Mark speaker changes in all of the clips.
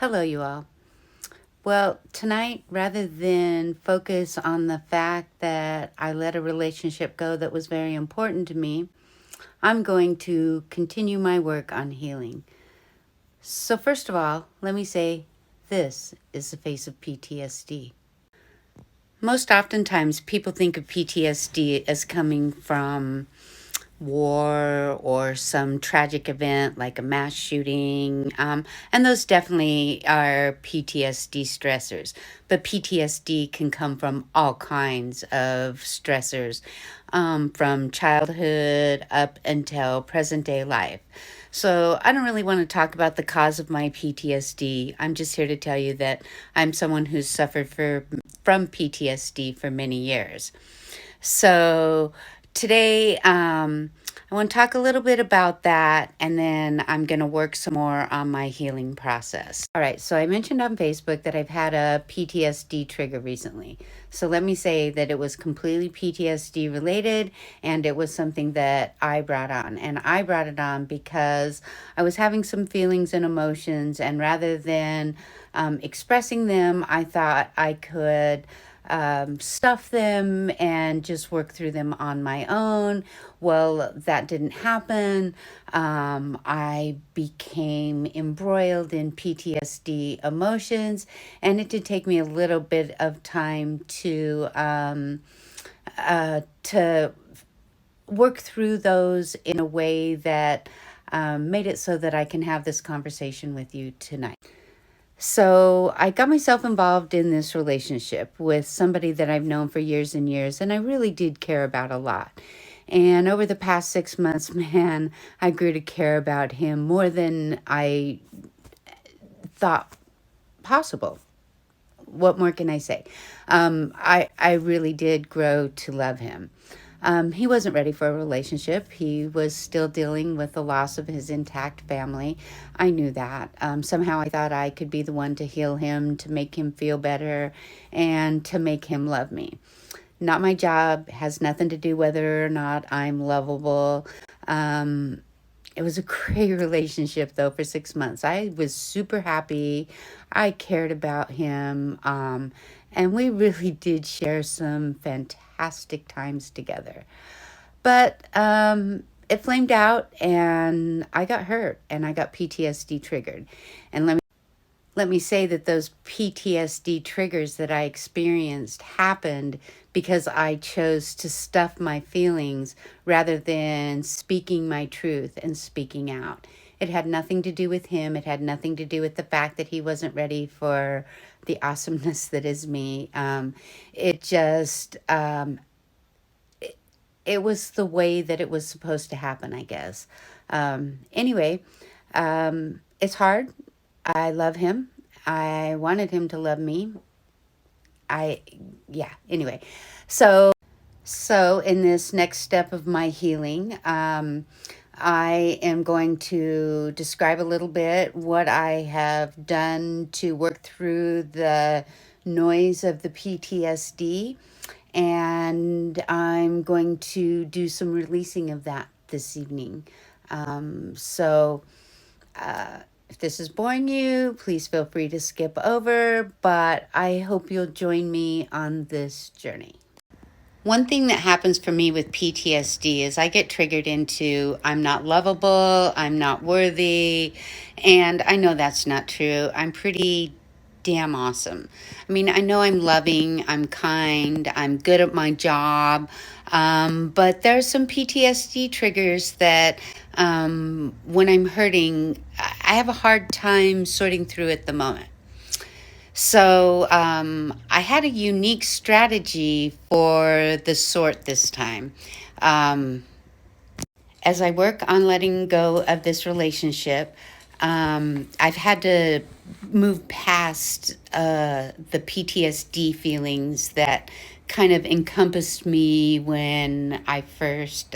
Speaker 1: Hello, you all. Well, tonight, rather than focus on the fact that I let a relationship go that was very important to me, I'm going to continue my work on healing. So, first of all, let me say this is the face of PTSD. Most oftentimes, people think of PTSD as coming from war or some tragic event like a mass shooting. And those definitely are PTSD stressors. But PTSD can come from all kinds of stressors, from childhood up until present day life. So I don't really want to talk about the cause of my PTSD. I'm just here to tell you that I'm someone who's suffered from PTSD for many years. So today, I want to talk a little bit about that, and then I'm going to work some more on my healing process. All right, so I mentioned on Facebook that I've had a PTSD trigger recently. So let me say that it was completely PTSD related, and it was something that I brought on. And I brought it on because I was having some feelings and emotions, and rather than expressing them, I thought I could stuff them and just work through them on my own. Well, that didn't happen. I became embroiled in PTSD emotions, and it did take me a little bit of time to work through those in a way that made it so that I can have this conversation with you tonight. So I got myself involved in this relationship with somebody that I've known for years and years, and I really did care about a lot. And over the past 6 months, man, I grew to care about him more than I thought possible. What more can I say? I really did grow to love him. He wasn't ready for a relationship. He was still dealing with the loss of his intact family. I knew that. Somehow I thought I could be the one to heal him, to make him feel better, and to make him love me. Not my job, has nothing to do whether or not I'm lovable. It was a great relationship though for 6 months. I was super happy. I cared about him. And we really did share some fantastic times together. But it flamed out and I got hurt and I got PTSD triggered. And let me say that those PTSD triggers that I experienced happened because I chose to stuff my feelings rather than speaking my truth and speaking out. It had nothing to do with him. It had nothing to do with the fact that he wasn't ready for the awesomeness that is me. It just, it was the way that it was supposed to happen, I guess. Anyway, it's hard. I love him. I wanted him to love me. Yeah, anyway. So in this next step of my healing, I am going to describe a little bit what I have done to work through the noise of the PTSD, and I'm going to do some releasing of that this evening. So if this is boring you, please feel free to skip over, but I hope you'll join me on this journey. One thing that happens for me with PTSD is I get triggered into I'm not lovable, I'm not worthy, and I know that's not true. I'm pretty damn awesome. I mean, I know I'm loving, I'm kind, I'm good at my job, but there's some PTSD triggers that when I'm hurting, I have a hard time sorting through at the moment. So I had a unique strategy for the sort this time. Um, as I work on letting go of this relationship, I've had to move past the PTSD feelings that kind of encompassed me when I first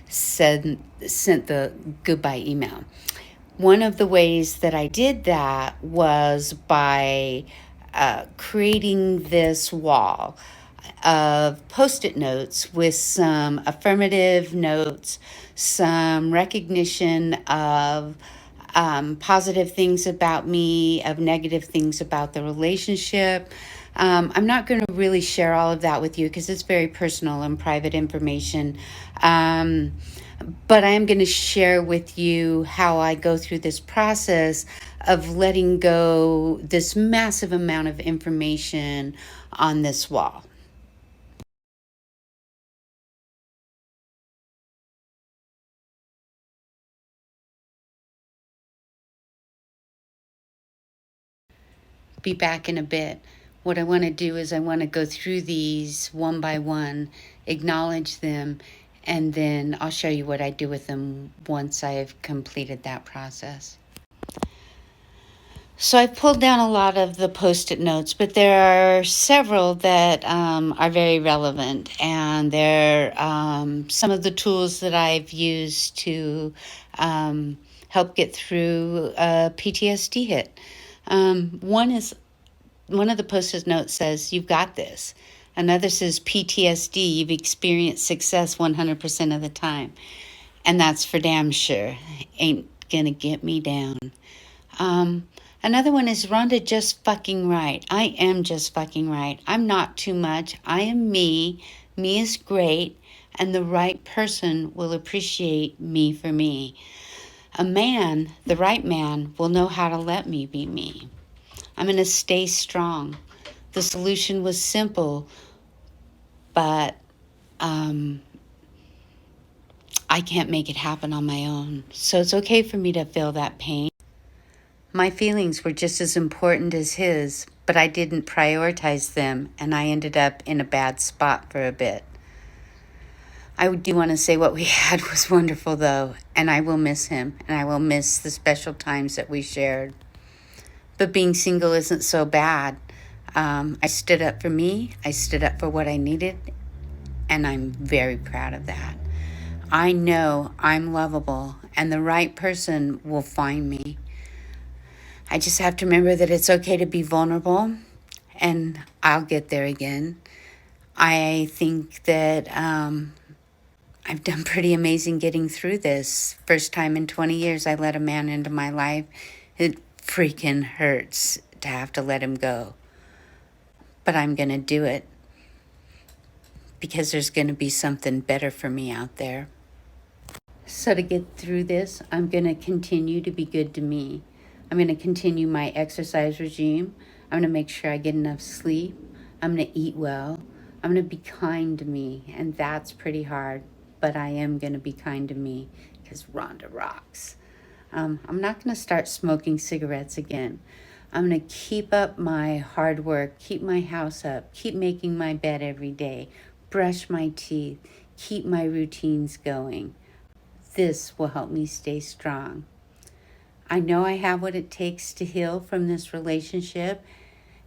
Speaker 1: sent the goodbye email. One of the ways that I did that was by creating this wall of post-it notes with some affirmative notes, some recognition of positive things about me, of negative things about the relationship. I'm not going to really share all of that with you because it's very personal and private information. Um, but I am going to share with you how I go through this process of letting go this massive amount of information on this wall. Be back in a bit. What I want to do is I want to go through these one by one, acknowledge them, and then I'll show you what I do with them once I've completed that process. So I pulled down a lot of the post-it notes, but there are several that are very relevant, and they're some of the tools that I've used to help get through a PTSD hit. One of the post-it notes says, "You've got this." Another says, "PTSD, you've experienced success 100% of the time." And that's for damn sure. Ain't gonna get me down. Um, Another one is, "Rhonda, just fucking right." I am just fucking right. I'm not too much. I am me. Me is great. And the right person will appreciate me for me. A man, the right man, will know how to let me be me. I'm going to stay strong. The solution was simple, but I can't make it happen on my own. So it's okay for me to feel that pain. My feelings were just as important as his, but I didn't prioritize them, and I ended up in a bad spot for a bit. I do want to say what we had was wonderful, though, and I will miss him, and I will miss the special times that we shared. But being single isn't so bad. I stood up for me, I stood up for what I needed, and I'm very proud of that. I know I'm lovable, and the right person will find me. I just have to remember that it's okay to be vulnerable, and I'll get there again. I think that I've done pretty amazing getting through this. First time in 20 years I let a man into my life. It freaking hurts to have to let him go. But I'm going to do it because there's going to be something better for me out there. So to get through this, I'm going to continue to be good to me. I'm going to continue my exercise regime. I'm going to make sure I get enough sleep. I'm going to eat well. I'm going to be kind to me. And that's pretty hard, but I am going to be kind to me because Rhonda rocks. I'm not going to start smoking cigarettes again. I'm going to keep up my hard work, keep my house up, keep making my bed every day, brush my teeth, keep my routines going. This will help me stay strong. I know I have what it takes to heal from this relationship,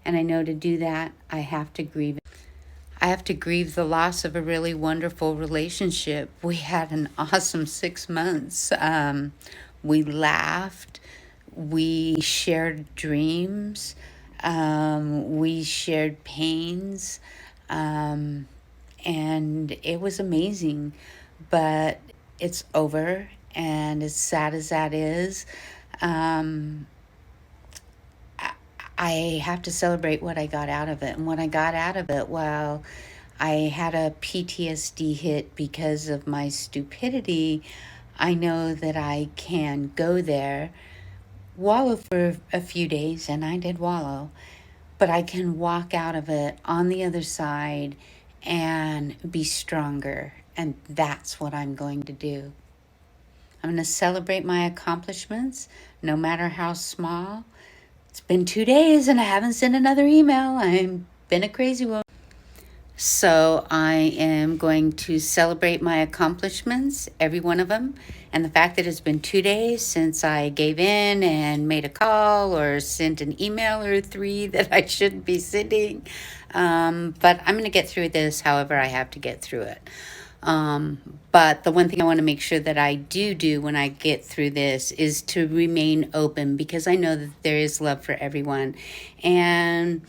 Speaker 1: and I know to do that, I have to grieve it. I have to grieve the loss of a really wonderful relationship. We had an awesome 6 months. We laughed. We shared dreams. We shared pains. And it was amazing. But it's over. And as sad as that is, I have to celebrate what I got out of it. And what I got out of it, well, I had a PTSD hit because of my stupidity. I know that I can go there, wallow for a few days, and I did wallow, but I can walk out of it on the other side and be stronger. And that's what I'm going to do. I'm going to celebrate my accomplishments, no matter how small. It's been 2 days and I haven't sent another email. I've been a crazy woman. So I am going to celebrate my accomplishments, every one of them. And the fact that it's been 2 days since I gave in and made a call or sent an email or three that I shouldn't be sending. But I'm going to get through this however I have to get through it. But the one thing I want to make sure that I do when I get through this is to remain open, because I know that there is love for everyone. And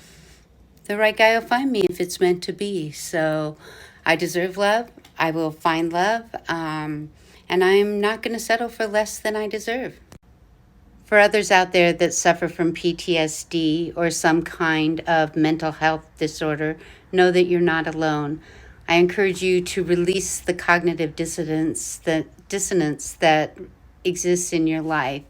Speaker 1: the right guy will find me if it's meant to be. So I deserve love. I will find love. And I'm not going to settle for less than I deserve. For others out there that suffer from PTSD or some kind of mental health disorder, know that you're not alone. I encourage you to release the cognitive dissonance that exists in your life.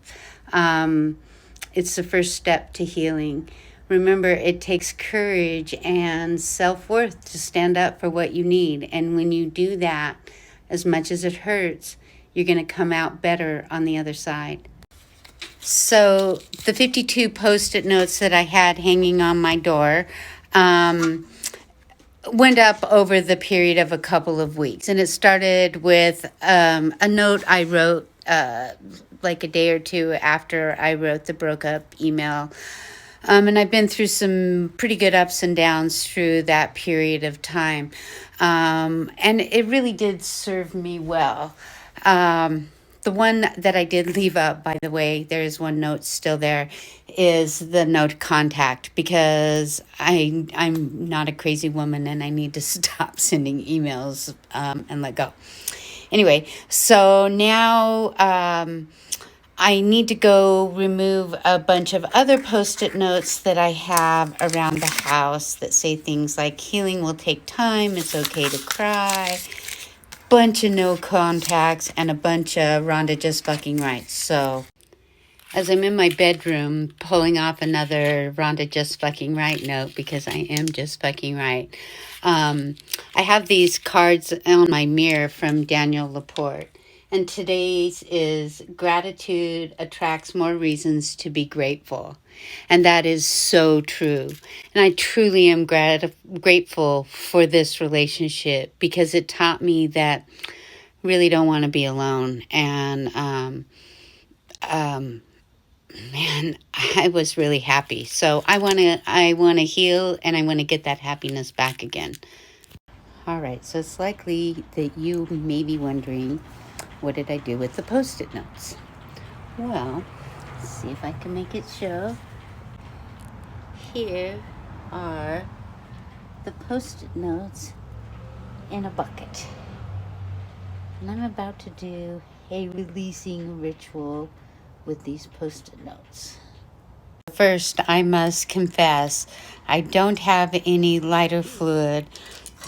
Speaker 1: It's the first step to healing. Remember, it takes courage and self-worth to stand up for what you need. And when you do that, as much as it hurts, you're going to come out better on the other side. So the 52 Post-it notes that I had hanging on my door went up over the period of a couple of weeks. And it started with a note I wrote like a day or two after I wrote the broke up email. And I've been through some pretty good ups and downs through that period of time. And it really did serve me well. The one that I did leave up, by the way, there is one note still there, is the note contact, because I'm not a crazy woman and I need to stop sending emails and let go. Anyway, so now I need to go remove a bunch of other Post-it notes that I have around the house that say things like healing will take time, it's okay to cry, bunch of no contacts, and a bunch of Rhonda just fucking right. So as I'm in my bedroom pulling off another Rhonda just fucking right note, because I am just fucking right, I have these cards on my mirror from Daniel Laporte. And today's is gratitude attracts more reasons to be grateful. And that is so true. And I truly am grateful for this relationship, because it taught me that I really don't want to be alone. And man, I was really happy. So I want to heal, and I want to get that happiness back again. All right, so it's likely that you may be wondering, what did I do with the Post-it notes? Well, let's see if I can make it show. Here are the Post-it notes in a bucket. And I'm about to do a releasing ritual with these Post-it notes. First, I must confess, I don't have any lighter fluid,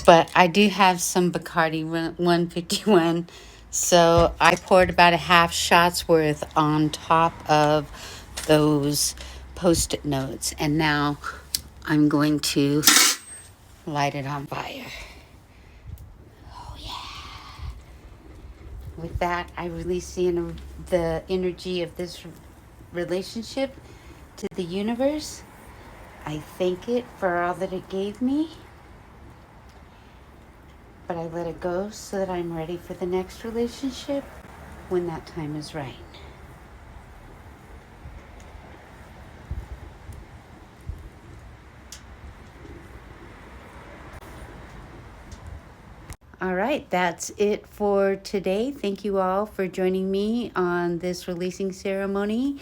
Speaker 1: but I do have some Bacardi 151. So I poured about a half shot's worth on top of those Post-it notes. And now I'm going to light it on fire. Oh, yeah. With that, I release the energy of this relationship to the universe. I thank it for all that it gave me. But I let it go so that I'm ready for the next relationship when that time is right. All right, that's it for today. Thank you all for joining me on this releasing ceremony,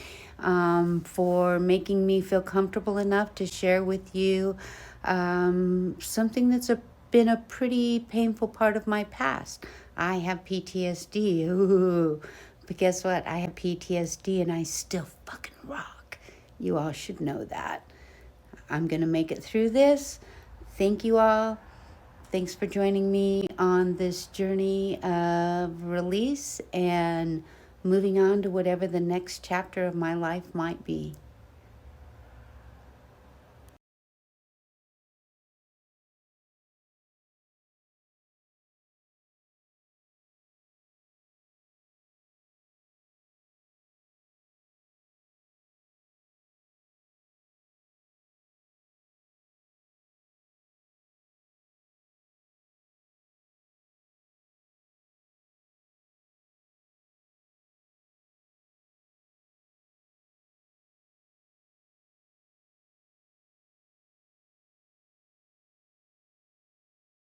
Speaker 1: for making me feel comfortable enough to share with you something that's been a pretty painful part of my past. I have PTSD. Ooh. But guess what? I have PTSD and I still fucking rock. You all should know that. I'm going to make it through this. Thank you all. Thanks for joining me on this journey of release and moving on to whatever the next chapter of my life might be.